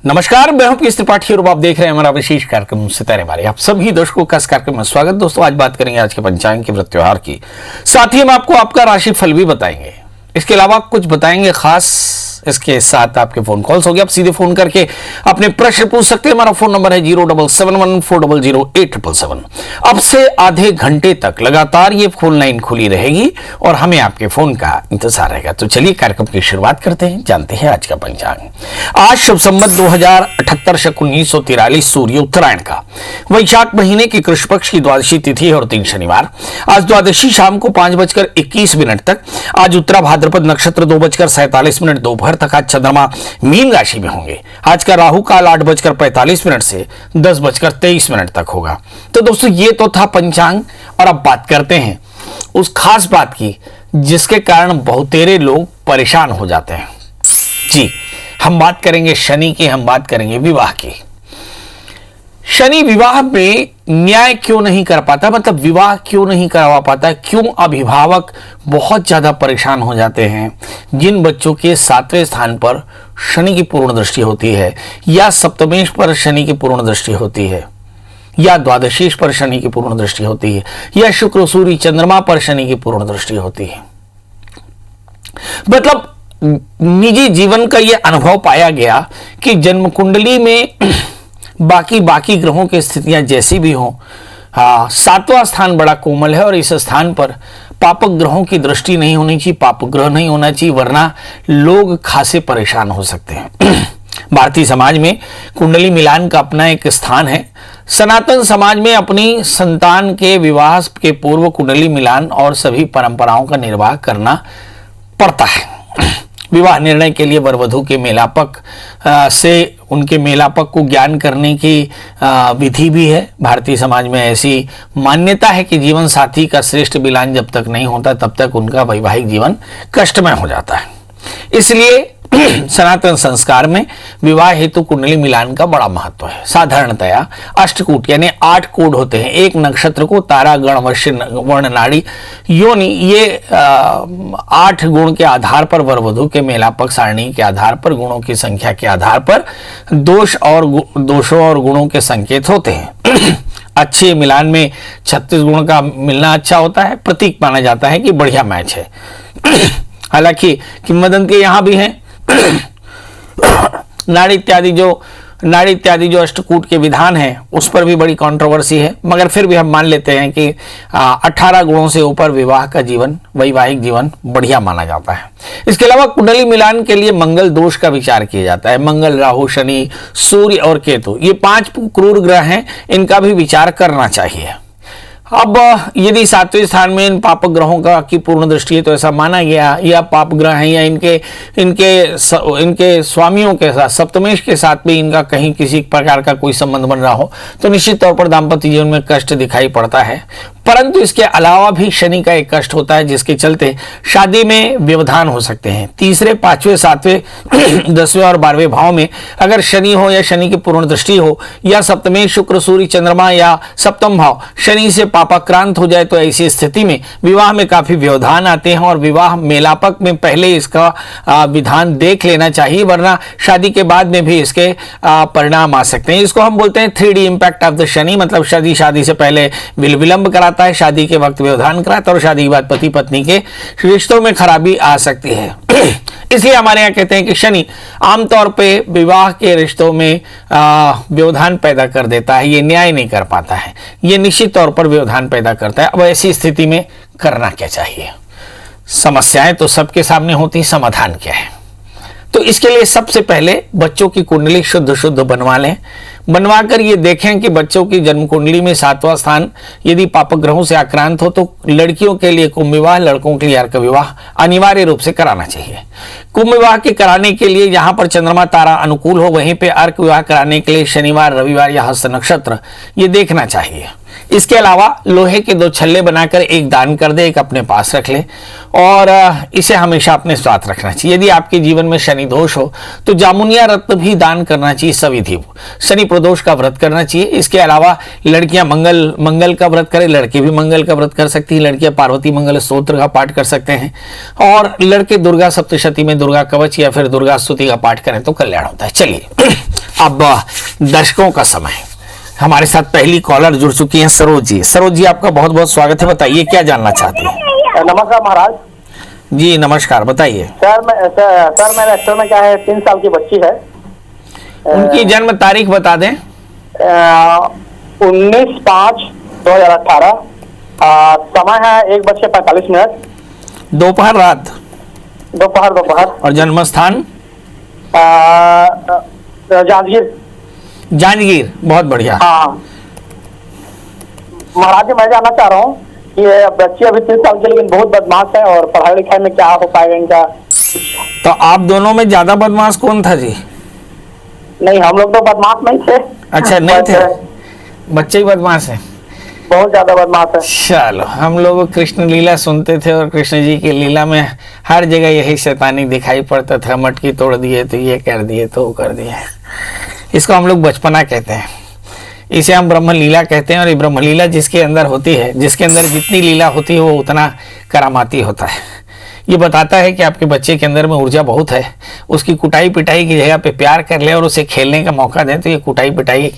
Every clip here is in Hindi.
नमस्कार, मैं हूं पीएस त्रिपाठी और आप देख रहे हैं हमारा विशेष कार्यक्रम सितारे बारे। आप सभी दर्शकों का इस कार्यक्रम में स्वागत। दोस्तों, आज बात करेंगे आज के पंचांग के व्रत त्योहार की, साथ ही हम आपको आपका राशि फल भी बताएंगे। इसके अलावा कुछ बताएंगे खास, इसके साथ आपके फोन कॉल्स हो गए। आप सीधे फोन करके अपने प्रश्न पूछ सकते हैं। हमारा फोन नंबर है 07714008777। अब से आधे घंटे तक लगातार ये फोन लाइन खुली रहेगी और हमें आपके फोन का इंतजार रहेगा। तो चलिए कार्यक्रम की शुरुआत करते हैं, जानते हैं आज का पंचांग। आज शुभ संवत 2078 शक 1943 सूर्य उत्तरायण का वैशाख महीने की कृष्ण पक्ष की द्वादशी तिथि है और 3 शनिवार। आज द्वादशी शाम को 5:21 तक। आज उत्तरा भाद्रपद नक्षत्र 2:47 दोपहर तक। आज चंद्रमा मीन राशि में होंगे। आज का राहु काल 8:45 से 10:23 तक होगा। तो दोस्तों, ये तो था पंचांग और अब बात करते हैं उस खास बात की जिसके कारण बहुतेरे लोग परेशान हो जाते हैं। जी, हम बात करेंगे शनि की, हम बात करेंगे विवाह की। शनि विवाह में न्याय क्यों नहीं कर पाता, मतलब विवाह क्यों नहीं करवा पाता, क्यों अभिभावक बहुत ज्यादा परेशान हो जाते हैं। जिन बच्चों के 7वें स्थान पर शनि की पूर्ण दृष्टि होती है, या सप्तमेश पर शनि की पूर्ण दृष्टि होती है, या द्वादशीश पर शनि की पूर्ण दृष्टि होती है, या शुक्र सूर्य चंद्रमा पर शनि की पूर्ण दृष्टि होती है, मतलब निजी जीवन का यह अनुभव पाया गया कि जन्म कुंडली में बाकी ग्रहों की स्थितियां जैसी भी हों, 7वां स्थान बड़ा कोमल है और इस स्थान पर पापक ग्रहों की दृष्टि नहीं होनी चाहिए, पाप ग्रह नहीं होना चाहिए, वरना लोग खासे परेशान हो सकते हैं। भारतीय समाज में कुंडली मिलान का अपना एक स्थान है। सनातन समाज में अपनी संतान के विवाह के पूर्व कुंडली मिलान और सभी परंपराओं का निर्वाह करना पड़ता है। विवाह निर्णय के लिए वर वधू के मेलापक से उनके मेलापक को ज्ञान करने की विधि भी है। भारतीय समाज में ऐसी मान्यता है कि जीवन साथी का श्रेष्ठ मिलान जब तक नहीं होता तब तक उनका वैवाहिक जीवन कष्टमय हो जाता है। इसलिए सनातन संस्कार में विवाह हेतु कुंडली मिलान का बड़ा महत्व है। साधारणतया अष्टकूट यानी 8 कोड होते हैं। एक नक्षत्र को तारा गण वश्य वर्ण नाड़ी योनि, ये 8 गुण के आधार पर वर वधू के मेलापक सारणी के आधार पर, गुणों की संख्या के आधार पर दोषों और गुणों के संकेत होते हैं। अच्छे मिलान में 36 गुण का मिलना अच्छा होता है, प्रतीक माना जाता है कि बढ़िया मैच है। हालांकि किंवदंती यहां भी है। नाड़ी इत्यादि जो अष्टकूट के विधान है उस पर भी बड़ी कंट्रोवर्सी है, मगर फिर भी हम मान लेते हैं कि 18 गुणों से ऊपर विवाह का जीवन, वैवाहिक जीवन बढ़िया माना जाता है। इसके अलावा कुंडली मिलान के लिए मंगल दोष का विचार किया जाता है। मंगल, राहु, शनि, सूर्य और केतु, ये 5 क्रूर ग्रह हैं, इनका भी विचार करना चाहिए। अब यदि 7वें स्थान में इन पाप ग्रहों का की पूर्ण दृष्टि है तो ऐसा माना गया या पाप ग्रह हैं या इनके स्वामियों के साथ, सप्तमेश के साथ भी इनका कहीं किसी प्रकार का कोई संबंध बन रहा हो तो निश्चित तौर पर दाम्पत्य जीवन में कष्ट दिखाई पड़ता है। परंतु इसके अलावा भी शनि का एक कष्ट होता है जिसके चलते शादी में व्यवधान हो सकते हैं। 3रे, 5वें, 7वें, 10वें और 12वें भाव में अगर शनि हो या शनि की पूर्ण दृष्टि हो, या सप्तमेश शुक्र सूर्य चंद्रमा या सप्तम भाव शनि से पापाक्रांत हो जाए, तो ऐसी स्थिति में विवाह में काफी व्यवधान आते हैं और विवाह मेलापक में पहले इसका विधान देख लेना चाहिए, वरना शादी के बाद में भी इसके परिणाम आ सकते हैं। इसको हम बोलते हैं 3D impact of the Shani, मतलब शादी से पहले विलंब कराता है, शादी के वक्त व्यवधान कराता है और शादी के बाद पति पत्नी के रिश्तों में खराबी आ सकती है। इसलिए हमारे यहाँ कहते हैं कि शनि आमतौर पे विवाह के रिश्तों में व्यवधान पैदा कर देता है, ये न्याय नहीं कर पाता है, ये निश्चित तौर पर व्यवधान पैदा करता है। अब ऐसी स्थिति में करना क्या चाहिए? समस्याएं तो सबके सामने होती, समाधान क्या है? तो इसके लिए सबसे पहले बच्चों की कुंडली शुद्ध बनवा लें। बनवाकर ये देखें कि बच्चों की जन्म कुंडली में 7वां स्थान यदि पाप ग्रहों से आक्रांत हो तो लड़कियों के लिए कुंभ विवाह, लड़कों के लिए अर्क विवाह अनिवार्य रूप से कराना चाहिए। कुंभ विवाह के कराने के लिए जहां पर चंद्रमा तारा अनुकूल हो, वहीं पे अर्क विवाह कराने के लिए शनिवार, रविवार या हस्त नक्षत्र ये देखना चाहिए। इसके अलावा लोहे के 2 छल्ले बनाकर एक दान कर दे, एक अपने पास रख ले और इसे हमेशा अपने साथ रखना चाहिए। यदि आपके जीवन में शनि दोष हो तो जामुनिया रत्न भी दान करना चाहिए सविधि। शनि प्रदोष का व्रत करना चाहिए। इसके अलावा लड़कियां मंगल का व्रत करें, लड़के भी मंगल का व्रत कर सकती हैं। लड़कियां पार्वती मंगल स्तोत्र का पाठ कर सकते हैं और लड़के दुर्गा सप्तशती में दुर्गा कवच या फिर दुर्गा स्तुति का पाठ करें तो कल्याण होता है। चलिए अब दर्शकों का समय, हमारे साथ पहली कॉलर जुड़ चुकी हैं सरोज जी। सरोज जी, आपका बहुत बहुत स्वागत है। बताइए क्या जानना चाहती हैं? नमस्कार महाराज जी नमस्कार, बताइए। सर। मेरे एक्चुअल में क्या है, 3 साल की बच्ची है। उनकी जन्म तारीख बता दें। 19/5/2018। समय है 1:45। दोपहर, रात? दोपहर। और जन्म स्थान? जांजगीर। जांजगीर, बहुत बढ़िया। हाँ महाराज जी, मैं जानना चाह रहा हूँ कि ये बच्ची अभी 3 साल की, लेकिन बहुत बदमाश है, और पढ़ाई लिखाई में क्या हो पाएगा इनका? तो आप दोनों में ज्यादा बदमाश कौन था जी? नहीं, हम लोग तो बदमाश नहीं थे। अच्छा, नहीं थे, बच्चे ही बदमाश हैं। बहुत ज्यादा बदमाश है। चलो, हम लोग कृष्ण लीला सुनते थे और कृष्ण जी की लीला में हर जगह यही शैतानी दिखाई पड़ता था। मटकी तोड़ दिए तो ये कर दिए तो वो कर दिए। इसको हम लोग बचपना कहते हैं, इसे हम ब्रह्म लीला कहते हैं। और ये ब्रह्म लीला जिसके अंदर होती है, जिसके अंदर जितनी लीला होती है वो उतना करामाती होता है। ये बताता है कि आपके बच्चे के अंदर में ऊर्जा बहुत है। उसकी कुटाई पिटाई की जगह पे प्यार कर ले और उसे खेलने का मौका दें तो ये कुटाई पिटाई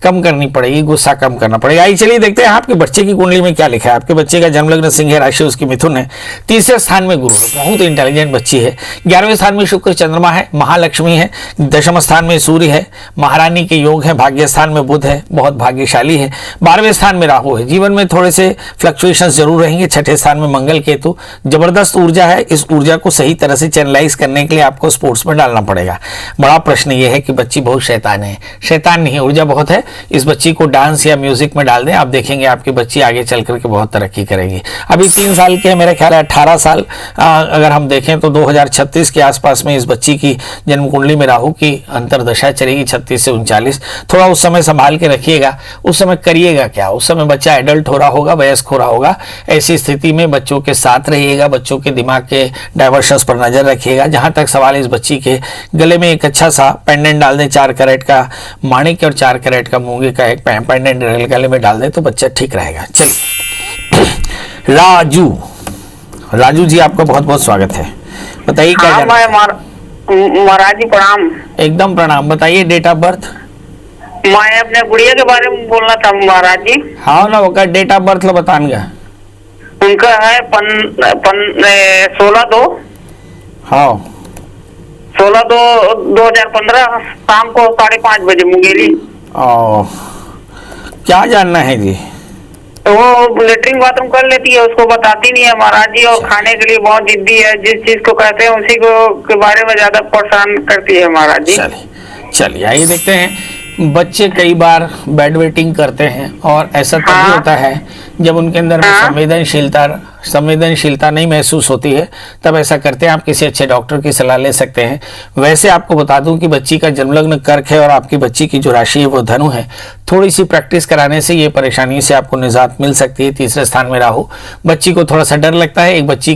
कम करनी पड़ेगी, गुस्सा कम करना पड़ेगा। आइए चलिए देखते हैं आपके बच्चे की कुंडली में क्या लिखा है। आपके बच्चे का जन्म लग्न सिंह है, राशि उसकी मिथुन है, तीसरे स्थान में गुरु है, बहुत इंटेलिजेंट बच्ची है। 11वें स्थान में शुक्र चंद्रमा है, महालक्ष्मी है। दशम स्थान में सूर्य है, महारानी के योग है। भाग्य स्थान में बुध है, बहुत भाग्यशाली है। 12वें स्थान में राहु है। जीवन में थोड़े से फ्लक्चुएशंस जरूर रहेंगे। 6ठे स्थान में मंगल केतु, जबरदस्त ऊर्जा है। इस ऊर्जा को सही तरह से चैनलाइज करने के लिए आपको स्पोर्ट्स में डालना पड़ेगा। बड़ा प्रश्न ये है कि बच्ची बहुत शैतान है। शैतान नहीं है, ऊर्जा बहुत है। इस बच्ची को डांस या म्यूजिक में डाल दें, आप देखेंगे आपकी बच्ची आगे चल करके बहुत तरक्की करेगी। अभी 3 साल के, मेरा ख्याल है 18 साल अगर हम देखें तो 2036 के आसपास में इस बच्ची की जन्म कुंडली में राहु की अंतरदशा चलेगी, 36 से 39। थोड़ा उस समय संभाल के रखिएगा। उस समय करिएगा क्या, उस समय बच्चा एडल्ट हो रहा होगा, वयस्क हो रहा होगा। ऐसी स्थिति में बच्चों के साथ रहिएगा, बच्चों के दिमाग के डाइवर्शंस पर नजर रखिएगा। जहां तक सवाल इस बच्ची के गले में एक अच्छा सा पेंडेंट डाल दें, 4 कैरेट का माणिक और 4 कैरेट का मूंगे का एक पेंडेंट गले में डाल दें तो बच्चा ठीक रहेगा। चलिए राजू जी, आपका बहुत बहुत स्वागत है। बताइए क्या जानना है? महाराज जी प्रणाम। एकदम प्रणाम। बताइए डेट ऑफ बर्थ। मैं अपने गुड़िया के बारे में बोलना था महाराज जी। हाँ ना, वो डेट ऑफ बर्थ लो बताएंगे। उनका है 16/2। हाँ, 16/2/2015 शाम को 5:30 बजे मुंगेली। क्या जानना है जी? तो वो लेटरिन बाथरूम कर लेती है, उसको बताती नहीं है महाराज जी, और खाने के लिए बहुत जिद्दी है। जिस चीज को कहते हैं उसी को के बारे में ज्यादा परेशान करती है महाराज जी। चलिए आइए देखते हैं। बच्चे कई बार बेड वेटिंग करते हैं और ऐसा तभी होता है जब उनके अंदर में संवेदनशीलता नहीं महसूस होती है, तब ऐसा करते हैं। आप किसी अच्छे डॉक्टर की सलाह ले सकते हैं। वैसे आपको बता दूं कि बच्ची का जन्मलग्न कर्क है और आपकी बच्ची की जो राशि है वो धनु है। थोड़ी सी प्रैक्टिस कराने से ये परेशानी से आपको निजात मिल सकती है। तीसरे स्थान में राहु, बच्ची को थोड़ा सा डर लगता है। एक बच्ची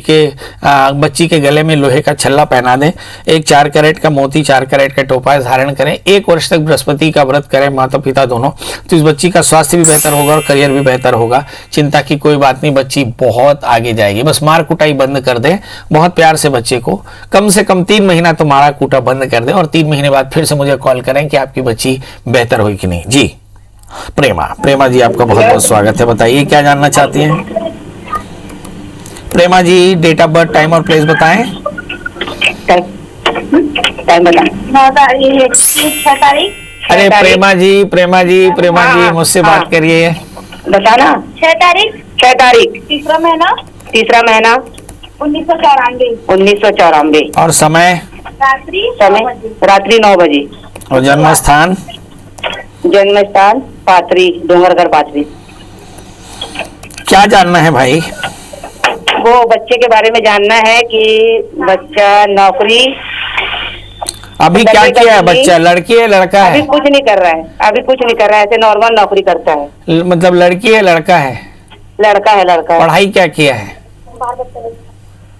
के गले में लोहे का छल्ला पहना दें, एक 4 कैरेट का मोती, 4 कैरेट का टोपाज धारण करें, 1 वर्ष तक बृहस्पति का व्रत करें, माता पिता दोनों, तो इस बच्ची का स्वास्थ्य भी बेहतर होगा और करियर भी बेहतर होगा। चिंता की कोई बात नहीं, बच्ची बहुत आगे जाएगी। बस मार कुटाई बंद कर दें, बहुत प्यार से बच्चे को कम से कम 3 महीना तो मारा कूटा बंद कर दें, और 3 महीने बाद फिर से मुझे कॉल करें कि आपकी बच्ची बेहतर हुई कि नहीं। जी प्रेमा जी, आपका बहुत बहुत स्वागत है। बताइए क्या जानना चाहती हैं? प्रेमा जी, डेट ऑफ बर्थ, टाइम और प्लेस बताएं। अरे प्रेमा जी मुझसे बात करिए। बताना। 6 तारीख। तीसरा महीना 1994। और समय रात्रि 9 बजे। और जन्म स्थान पाथरी, डोंगरगढ़ पाथरी। क्या जानना है भाई? वो बच्चे के बारे में जानना है कि बच्चा नौकरी अभी क्या किया है बच्चा, लड़की है लड़का है? अभी कुछ नहीं कर रहा है, ऐसे नॉर्मल नौकरी करता है। मतलब लड़की है लड़का है? लड़का है। पढ़ाई क्या किया है?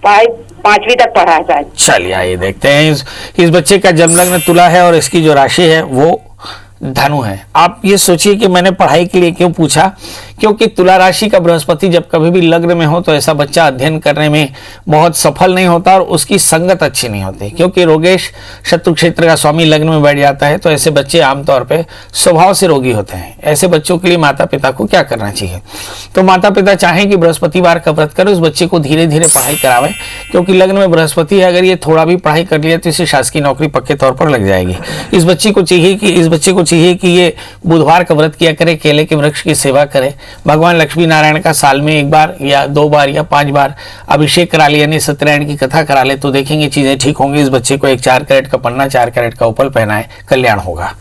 5वीं तक पढ़ा है शायद। चलिए आइए देखते हैं। इस बच्चे का जन्म लग्न तुला है और इसकी जो राशि है वो धनु है। आप ये सोचिए कि मैंने पढ़ाई के लिए क्यों पूछा क्योंकि तुला राशि का बृहस्पति जब कभी भी लग्न में हो तो ऐसा बच्चा अध्ययन करने में बहुत सफल नहीं होता और उसकी संगत अच्छी नहीं होती, क्योंकि रोगेश शत्रु क्षेत्र का स्वामी लग्न में बैठ जाता है तो ऐसे बच्चे आमतौर पर स्वभाव से रोगी होते हैं। ऐसे बच्चों के लिए माता पिता को क्या करना चाहिए? तो माता पिता चाहें कि बृहस्पतिवार का व्रत करें, उस बच्चे को धीरे धीरे पढ़ाई करावें, क्योंकि लग्न में बृहस्पति है, अगर ये थोड़ा भी पढ़ाई कर लिया तो इसे शासकीय नौकरी पक्के तौर पर लग जाएगी। इस बच्चे को चाहिए कि ये बुधवार का व्रत किया करे, केले के वृक्ष की सेवा करे, भगवान लक्ष्मी नारायण का साल में 1 बार या 2 बार या 5 बार अभिषेक करा ले, यानी सत्यनारायण की कथा करा ले, तो देखेंगे चीजें ठीक होंगी। इस बच्चे को एक 4 कैरेट का पन्ना, 4 कैरेट का उपल पहनाए, कल्याण होगा।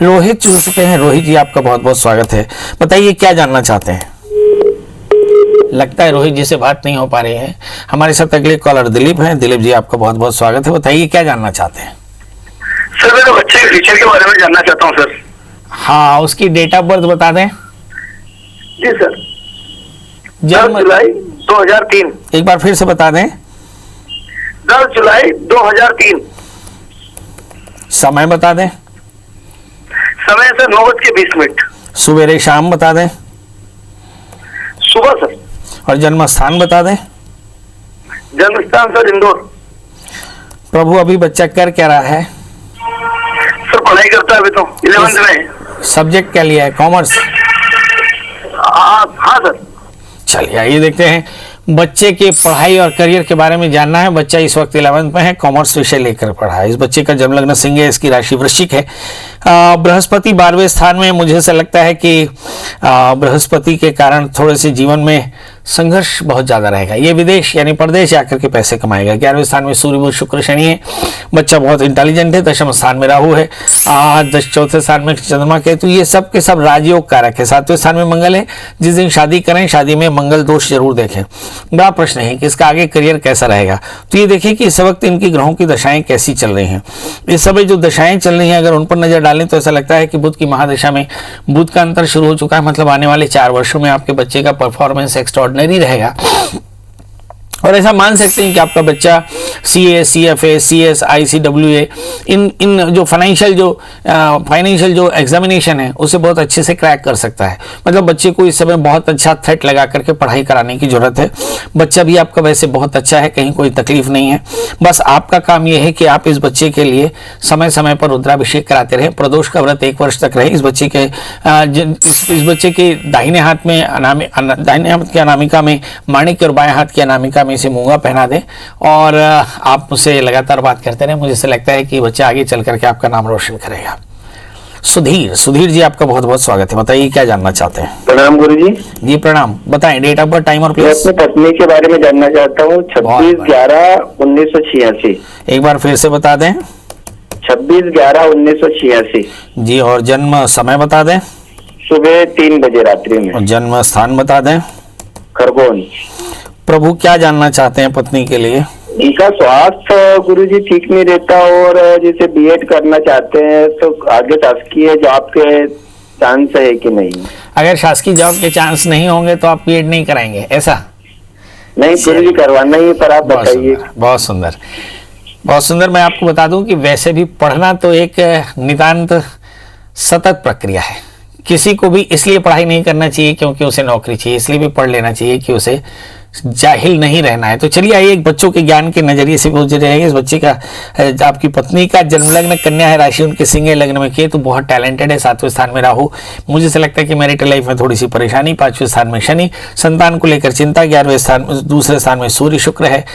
रोहित चुन चुके हैं। रोहित जी, आपका बहुत बहुत स्वागत है। बताइए क्या जानना चाहते हैं? लगता है रोहित जी से बात नहीं हो पा रही है। हमारे साथ अगले कॉलर दिलीप हैं। दिलीप जी, आपका बहुत बहुत स्वागत है। बताइए क्या जानना चाहते हैं? सर, मैं तो बच्चे के फ्यूचर के बारे में जानना चाहता हूँ सर। हाँ, उसकी डेट ऑफ बर्थ बता दें। जी सर, जन्म 10 जुलाई 2003। एक बार फिर से बता दें। 10 जुलाई 2003। समय बता दें। समय सर 9:20। सवेरे शाम बता दें। सुबह सर। और जन्म स्थान बता दें। जन्म स्थान सर इंदौर। प्रभु, अभी बच्चा कर क्या रहा है? सर पढ़ाई करता है अभी तो, 11th में है। सब्जेक्ट क्या लिया है? कॉमर्स? हाँ सर। चलिए आइए देखते हैं। बच्चे के पढ़ाई और करियर के बारे में जानना है। बच्चा इस वक्त 11th में है, कॉमर्स विषय लेकर पढ़ा है। इस बच्चे का जन्म लग्न सिंह है, इसकी राशि वृश्चिक है। बृहस्पति 12वें स्थान में, मुझे ऐसा लगता है कि बृहस्पति के कारण थोड़े से जीवन में संघर्ष बहुत ज्यादा रहेगा। ये विदेश यानी परदेश जाकर के पैसे कमाएगा। 11वें स्थान में सूर्य बुध शुक्र शनि है। बच्चा बहुत इंटेलिजेंट है। 10वें स्थान में राहु है। 4थे स्थान में चंद्रमा केतु, ये सब के सब राजयोग कारक है। 7वें स्थान में मंगल है। जिस दिन शादी करें, शादी में मंगल दोष जरूर देखें। बड़ा प्रश्न है कि इसका आगे करियर कैसा रहेगा। तो ये देखिए कि इस वक्त इनकी ग्रहों की दशाएं कैसी चल रही हैं। इस समय जो दशाएं चल रही हैं, अगर उन पर नजर डालें तो ऐसा लगता है कि बुध की महादशा में बुध का अंतर शुरू हो चुका है। मतलब आने वाले 4 वर्षों में आपके बच्चे का परफॉर्मेंस एक्स्ट्राऑर्डिनरी रहेगा। और ऐसा मान सकते हैं कि आपका बच्चा CA, CFA, CS, ICWA इन जो फाइनेंशियल जो एग्जामिनेशन है उसे बहुत अच्छे से क्रैक कर सकता है। मतलब बच्चे को इस समय बहुत अच्छा थ्रेट लगा करके पढ़ाई कराने की जरूरत है। बच्चा भी आपका वैसे बहुत अच्छा है, कहीं कोई तकलीफ नहीं है। बस आपका काम यह है कि आप इस बच्चे के लिए समय समय पर रुद्राभिषेक कराते रहें। प्रदोष का व्रत 1 वर्ष तक रहे। इस बच्चे के दाहिने हाथ की अनामिका में माणिक्य और बाएं हाथ की अनामिका में इसे मूंगा पहना दें और आप मुझसे लगातार बात करते रहें। मुझे ऐसा लगता है कि बच्चा आगे चल करके आपका नाम रोशन करेगा। सुधीर जी, आपका बहुत बहुत स्वागत है। बताइए क्या जानना चाहते हैं? प्रणाम गुरुजी। जी प्रणाम। बताएं डेट ऑफ बर्थ, टाइम और प्लेस। मैं अपनी पत्नी के बारे में जानना चाहता हूँ। 26/11/1986। एक बार फिर से बता दें। 26/11/1986। जी, और जन्म समय बता दें। सुबह 3 बजे रात्रि में। और जन्म स्थान बता दें। खरगोन। प्रभु, क्या जानना चाहते हैं पत्नी के लिए? इनका स्वास्थ्य गुरुजी ठीक नहीं रहता और जैसे B.Ed करना चाहते हैं तो आगे शासकीय जॉब के चांस है कि नहीं? अगर शासकीय जॉब के चांस नहीं होंगे तो आप B.Ed नहीं कराएंगे, ऐसा? नहीं गुरुजी, करवाना ही, पर आप बताइए। बहुत सुंदर, बहुत सुंदर। मैं आपको बता दूं कि वैसे भी पढ़ना तो एक नितांत सतत प्रक्रिया है। किसी को भी इसलिए पढ़ाई नहीं करना चाहिए क्योंकि उसे नौकरी चाहिए, इसलिए भी पढ़ लेना चाहिए कि उसे जाहिल नहीं रहना है। तो चलिए आइए एक बच्चों के ज्ञान के नजरिए से पूछ रहेंगे। इस बच्चे का, आपकी पत्नी का जन्म लग्न कन्या है, राशि उनके सिंह लग्न में केतु, बहुत टैलेंटेड है। 7वें स्थान में राहु, मुझे से लगता है कि मैरिटल लाइफ में थोड़ी सी परेशानी। 5वें स्थान में शनि, संतान को लेकर चिंता। 11वें स्थान, दूसरे स्थान में सूर्य शुक्र है।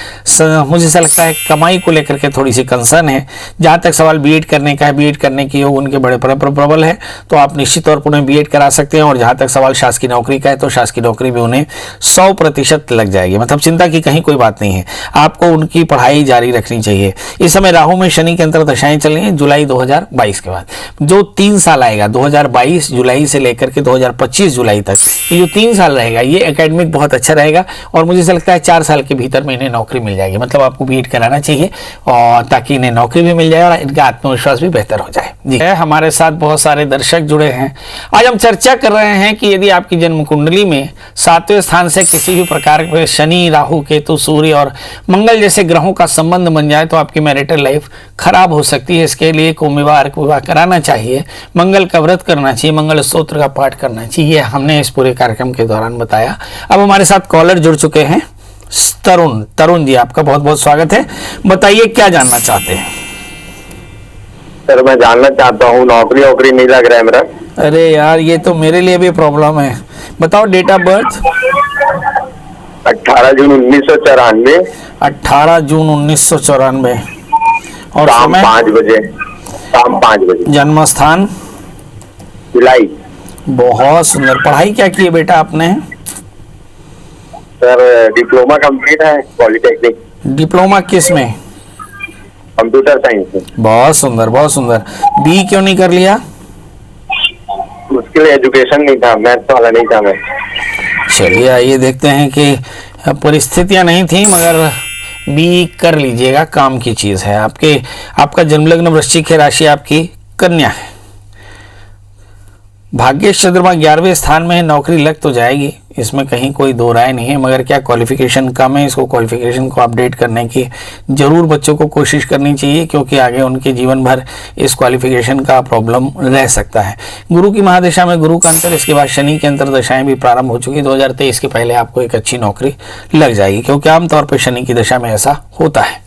मुझे ऐसा लगता है कमाई को लेकर के थोड़ी सी कंसर्न है। जहाँ तक सवाल B.Ed करने का है, B.Ed करने की योग उनके बड़े प्रबल है, तो आप निश्चित तौर पर उन्हें B.Ed करा सकते हैं। और जहाँ तक सवाल शासकीय नौकरी का है तो शासकीय नौकरी भी उन्हें 100% लग जाएगी। मतलब चिंता की कहीं कोई बात नहीं है, आपको उनकी पढ़ाई जारी रखनी चाहिए। इस समय राहु में शनि के अंतर दशाएं चल रही हैं जुलाई 2022 के बाद। जो 3 साल आएगा 2022 जुलाई से लेकर के 2025 जुलाई तक, ये जो 3 साल रहेगा ये एकेडमिक बहुत अच्छा रहेगा। और मुझे ऐसा लगता है 4 साल के भीतर में इन्हें नौकरी मिल जाएगी। मतलब आपको B.Ed कराना चाहिए और ताकि इन्हें नौकरी भी मिल जाए और इनका आत्मविश्वास भी बेहतर हो जाए। जी, हमारे साथ बहुत सारे दर्शक जुड़े हैं। आज हम चर्चा कर रहे हैं कि यदि आपकी जन्म कुंडली में 7वें स्थान से किसी भी प्रकार पे शनि, राहु, केतु, सूर्य और मंगल जैसे ग्रहों का संबंध बन जाए तो आपकी मैरिटल लाइफ खराब हो सकती है। इसके लिए कुंभ विवाह कराना चाहिए, मंगल का व्रत करना चाहिए, मंगल स्तोत्र का पाठ करना चाहिए। हमने इस पूरे कार्यक्रम के दौरान बताया। अब हमारे साथ कॉलर जुड़ चुके हैं, तरुण जी, आपका बहुत बहुत स्वागत है। बताइए क्या जानना चाहते हैं? सर मैं जानना चाहता हूँ, नौकरी नहीं लग रहा है मेरा। अरे यार, ये तो मेरे लिए भी प्रॉब्लम है। बताओ डेट ऑफ बर्थ। 18 जून 1994। 18 जून 1994 और शाम समय? 5 बजे। शाम 5 बजे। जन्म स्थान? भिलाई। बहुत सुंदर। पढ़ाई क्या की है बेटा आपने? सर डिप्लोमा कंप्लीट है, पॉलिटेक्निक। डिप्लोमा किस में? कंप्यूटर साइंस में। बहुत सुंदर, बहुत सुंदर। बी क्यों नहीं कर लिया? उसके लिए एजुकेशन नहीं था, मैथ्स वाला नहीं था मैं। चलिए आइए देखते हैं कि परिस्थितियां नहीं थी मगर बी कर लीजिएगा, काम की चीज है। आपका जन्मलग्न वृश्चिक है, राशि आपकी कन्या है। भाग्येश चंद्रमा 11वें स्थान में है, नौकरी लग तो जाएगी, इसमें कहीं कोई दो राय नहीं है, मगर क्या क्वालिफिकेशन कम है? इसको क्वालिफिकेशन को अपडेट करने की जरूर बच्चों को कोशिश करनी चाहिए, क्योंकि आगे उनके जीवन भर इस क्वालिफिकेशन का प्रॉब्लम रह सकता है। गुरु की महादशा में गुरु का अंतर, इसके बाद शनि की अंतर दशाएं भी प्रारंभ हो चुकी। 2023 के पहले आपको एक अच्छी नौकरी लग जाएगी, क्योंकि आमतौर पर शनि की दशा में ऐसा होता है।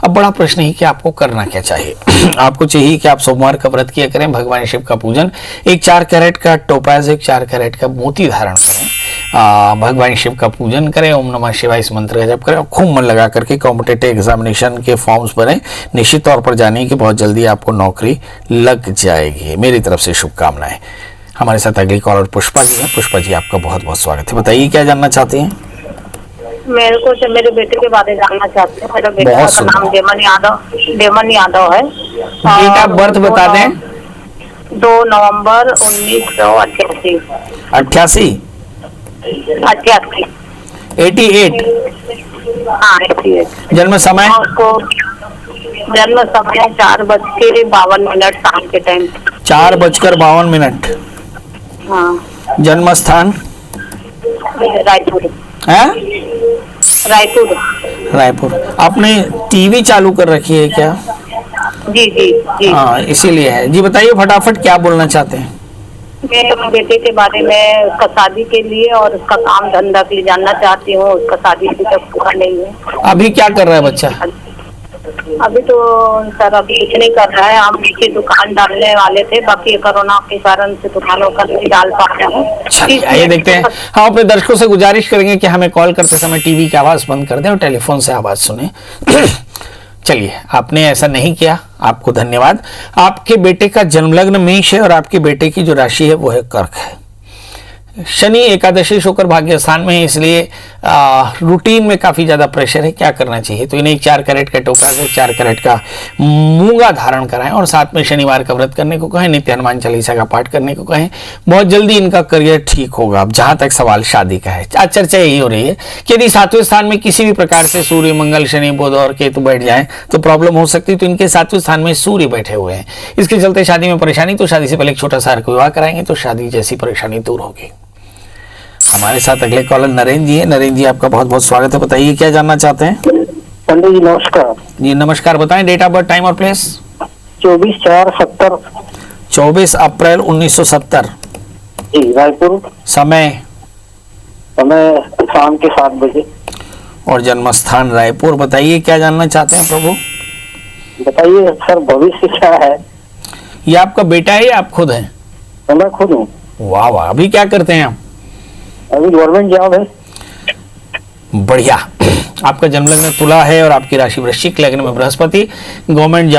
अब बड़ा प्रश्न है कि आपको करना क्या चाहिए। आपको चाहिए कि आप सोमवार का व्रत किया करें, भगवान शिव का पूजन, एक 4 कैरेट का टोपाज, एक 4 कैरेट का मोती धारण करें, भगवान शिव का पूजन करें, ओम नमः शिवाय इस मंत्र का जप करें और खूब मन लगा करके कॉम्पिटेटिव एग्जामिनेशन के फॉर्म्स भरें। निश्चित तौर पर जानिए कि बहुत जल्दी आपको नौकरी लग जाएगी। मेरी तरफ से शुभकामनाएं। हमारे साथ अगली कॉलर पुष्पा जी हैं। पुष्पा जी, आपका बहुत बहुत स्वागत है। बताइए क्या जानना चाहते हैं? मेरे को तो मेरे बेटे के बारे में जानना चाहते हैं। मेरा बेटा बहुत का नाम डेमन यादव है। डेट ऑफ बर्थ बता दें। 2 नवंबर 1988। 88? 88। 88? हाँ 88। जन्म समय? उसको जन्म समय 4:52 शाम के टाइम। 4:52। हाँ। जन्म स्थान? रायपुर। है? रायपुर। आपने टीवी चालू कर रखी है क्या? जी जी जी। हाँ, इसीलिए है जी। बताइए फटाफट क्या बोलना चाहते हैं? मैं अपने बेटे के बारे में, उसका शादी के लिए और उसका काम धंधा के लिए जानना चाहती हूँ। उसका शादी अभी तक पूरा नहीं है। अभी क्या कर रहा है बच्चा? अभी तो सर अभी कुछ नहीं कर रहा है। हम नीचे दुकान डालने वाले थे, बाकी कोरोना के कारण से दुकानों का नहीं डाल पा रहे हैं। चलिए आइए देखते हैं। हम अपने दर्शकों से गुजारिश करेंगे कि हमें कॉल करते समय टीवी की आवाज बंद कर दें और टेलीफोन से आवाज सुने। चलिए, आपने ऐसा नहीं किया, आपको धन्यवाद। आपके बेटे का जन्मलग्न मेष है और आपके बेटे की जो राशि है वो है कर्क है। शनि एकादशी होकर भाग्य स्थान में है, इसलिए रूटीन में काफी ज्यादा प्रेशर है। क्या करना चाहिए? तो इन्हें 4 कैरेट का टोपाज, 4 कैरेट का मूंगा धारण कराएं और साथ में शनिवार का व्रत करने को कहें, नित्य हनुमान चालीसा का पाठ करने को कहें। बहुत जल्दी इनका करियर ठीक होगा। अब जहां तक सवाल शादी का है, आज चर्चा यही हो रही है कि यदि 7वें स्थान में किसी भी प्रकार से सूर्य, मंगल, शनि, बुध और केतु बैठ जाए तो प्रॉब्लम हो सकती है। तो इनके 7वें स्थान में सूर्य बैठे हुए हैं, इसके चलते शादी में परेशानी। तो शादी से पहले एक छोटा सा विवाह कराएंगे तो शादी जैसी परेशानी दूर होगी। हमारे साथ अगले कॉलर नरेंद्र जी है। नरेंद्र जी, आपका बहुत बहुत स्वागत है। बताइए क्या जानना चाहते हैं? पंडित जी नमस्कार। जी नमस्कार। बताएं डेट ऑफ बर्थ, टाइम और प्लेस। 24/4/70। 24 अप्रैल 1970। जी रायपुर। समय शाम के 7 बजे। और जन्म स्थान रायपुर। बताइए क्या जानना चाहते हैं प्रभु? बताइए सर, भविष्य क्या है? ये आपका बेटा है या आप खुद हैं? मैं खुद हूँ। वाह वाह। अभी क्या करते हैं आप? अभी गवर्नमेंट जॉब है। बढ़िया। आपका जन्मलग्न तुला है और आपकी राशि वृश्चिक, लग्न में बृहस्पति। गवर्नमेंट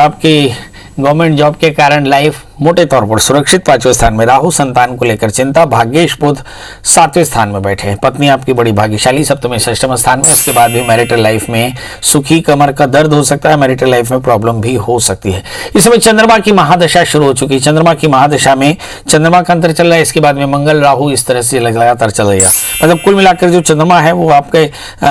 जॉब के कारण लाइफ मोटे तौर पर सुरक्षित। 5वें स्थान में राहु, संतान को लेकर चिंता। भाग्येश बुध 7वें स्थान में बैठे हैं। पत्नी आपकी बड़ी भाग्यशाली, सप्तम 6वें स्थान में। इसके बाद भी मैरिटल लाइफ में सुखी, कमर का दर्द हो सकता है। मैरिटल लाइफ में प्रॉब्लम भी हो सकती है। इस समय चंद्रमा की महादशा शुरू हो चुकी है। चंद्रमा की महादशा में चंद्रमा का अंतर चल रहा है, इसके बाद में मंगल, राहु इस तरह से लगातार चल रहा है। मतलब कुल मिलाकर जो चंद्रमा है वो आपके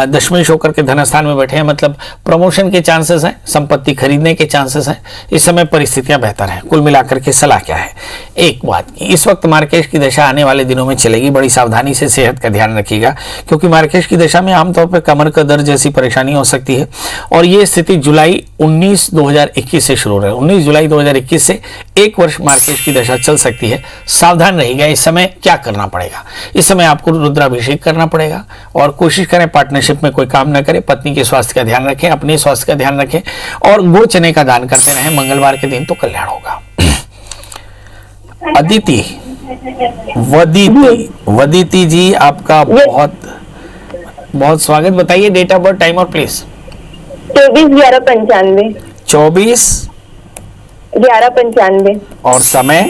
दशमेश होकर के धन स्थान में बैठे हैं। मतलब प्रमोशन के चांसेस हैं, संपत्ति खरीदने के चांसेस हैं। इस समय परिस्थितियां बेहतर हैं। कुल मिलाकर के से सलाह क्या है? एक बात की, इस वक्त मार्केट की दशा आने वाले दिनों में चलेगी, बड़ी सावधानी से सेहत का ध्यान रखिएगा, क्योंकि मार्केट की दशा में आमतौर पर कमर का दर्द जैसी परेशानी हो सकती है। और ये स्थिति जुलाई 19 2021 से शुरू हो रही है। 19 जुलाई 2021 से एक वर्ष मार्केट की दशा चल सकती है। सावधान रहिएगा। इस समय क्या करना पड़ेगा? इस समय आपको रुद्राभिषेक करना पड़ेगा और कोशिश करें पार्टनरशिप में कोई काम न करें। पत्नी के स्वास्थ्य का ध्यान रखें, अपने स्वास्थ्य का ध्यान रखें और गो चने का दान करते रहें मंगलवार के दिन, तो कल्याण होगा। अदिति, वदिति जी, आपका बहुत बहुत स्वागत। बताइए डेट ऑफ बर्थ, टाइम और प्लेस। 24/11/95। 24/11/95 और समय?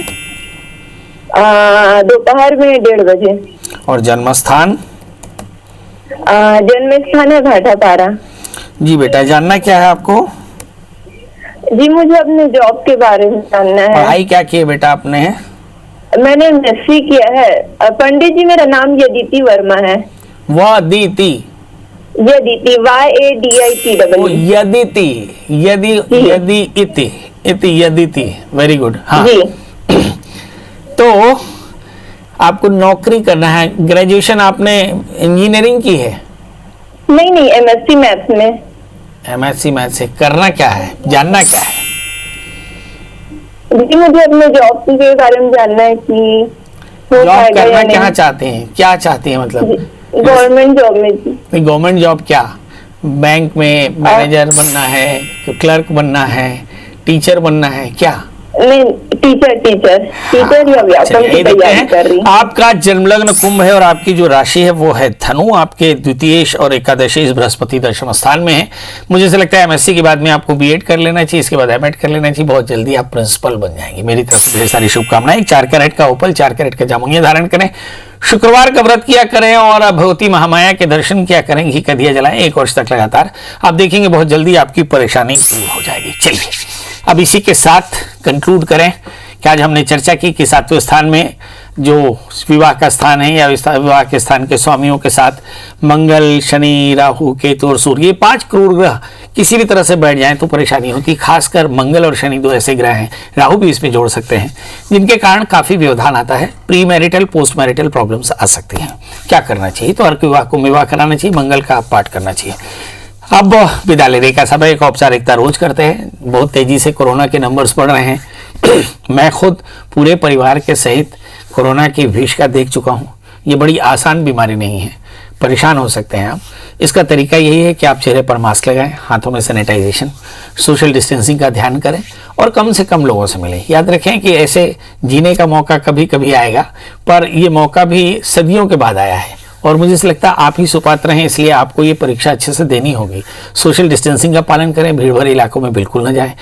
दोपहर में 1:30 बजे। और जन्म स्थान? जन्म स्थान है भाटापारा। जी बेटा, जानना क्या है आपको? जी मुझे अपने जॉब के बारे में जानना है। पढ़ाई क्या की है बेटा आपने? मैंने एमएससी किया है। पंडित जी मेरा नाम यदिति वर्मा है। वदिति, Yaditi, YADITW। Yaditi, Yaditi, very good. हाँ जी। तो आपको नौकरी करना है। ग्रेजुएशन आपने इंजीनियरिंग की है? नहीं, एमएससी मैथ्स में। एमएससी मैथ से करना क्या है, जानना क्या है? जी मुझे अपने जॉब के बारे में जानना है कि जॉब करना क्या चाहते हैं, क्या चाहते हैं मतलब? गवर्नमेंट जॉब में। जी गवर्नमेंट जॉब क्या? बैंक में मैनेजर बनना है, क्लर्क बनना है, टीचर बनना है, क्या? नहीं, टीचर या व्याकरण की तैयारी कर रही। आपका जन्म लग्न कुंभ है और आपकी जो राशि है वो है धनु। आपके द्वितीयेश और एकादशेश बृहस्पति दशम स्थान में है। मुझे ऐसा लगता है एमएससी के बाद में आपको बीएड कर लेना चाहिए, इसके बाद एमएड कर लेना चाहिए। बहुत जल्दी आप प्रिंसिपल बन जाएंगे। मेरी तरफ से ढेर सारी शुभकामनाएं। 4 कैरेट का उपल, 4 कैरेट का जामुनिया धारण करें, शुक्रवार का व्रत किया करें और भगवती महामाया के दर्शन किया करें, घी का दिया जलाएं 1 वर्ष तक लगातार। आप देखेंगे बहुत जल्दी आपकी परेशानी दूर हो जाएगी। चलिए अब इसी के साथ कंक्लूड करें कि आज हमने चर्चा की कि 7वें स्थान में जो विवाह का स्थान है या विवाह के स्थान के स्वामियों के साथ मंगल, शनि, राहु, केतु और सूर्य, ये 5 क्रूर ग्रह किसी भी तरह से बैठ जाएं तो परेशानी होती। खासकर मंगल और शनि 2 ऐसे ग्रह हैं, राहु भी इसमें जोड़ सकते हैं, जिनके कारण काफी व्यवधान आता है। Pre marital, post marital problems आ सकती हैं। क्या करना चाहिए? तो अर्क विवाह को विवाह कराना चाहिए, मंगल का पाठ करना चाहिए। अब विदा लेने का समय। एक औपचारिकता रोज करते हैं। बहुत तेजी से कोरोना के नंबर्स बढ़ रहे हैं। मैं खुद पूरे परिवार के सहित कोरोना की भीषका देख चुका हूँ। ये बड़ी आसान बीमारी नहीं है, परेशान हो सकते हैं आप। इसका तरीका यही है कि आप चेहरे पर मास्क लगाएं, हाथों में सैनिटाइजेशन, सोशल डिस्टेंसिंग का ध्यान करें और कम से कम लोगों से मिलें। याद रखें कि ऐसे जीने का मौका कभी कभी आएगा, पर यह मौका भी सदियों के बाद आया है और मुझे ऐसा लगता है आप ही सुपात्र हैं, इसलिए आपको ये परीक्षा अच्छे से देनी होगी। सोशल डिस्टेंसिंग का पालन करें, भीड़ भरे इलाकों में बिल्कुल न जाएं,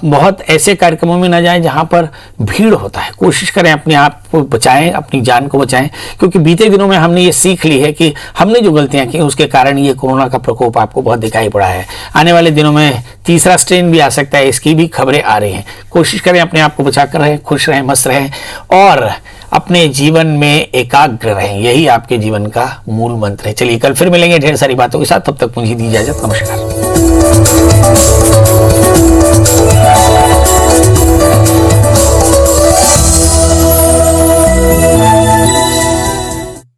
बहुत ऐसे कार्यक्रमों में न जाएं जहां पर भीड़ होता है। कोशिश करें अपने आप को बचाएं, अपनी जान को बचाएं, क्योंकि बीते दिनों में हमने ये सीख ली है कि हमने जो गलतियां की उसके कारण ये कोरोना का प्रकोप आपको बहुत दिखाई पड़ा है। आने वाले दिनों में तीसरा स्ट्रेन भी आ सकता है, इसकी भी खबरें आ रही हैं। कोशिश करें अपने आप को बचा कर रहें, खुश रहें, मस्त रहें और अपने जीवन में एकाग्र रहें। यही आपके जीवन का मूल मंत्र है। चलिए कल फिर मिलेंगे ढेर सारी बातों के साथ। तब तक मुझे दी इजाजत। नमस्कार।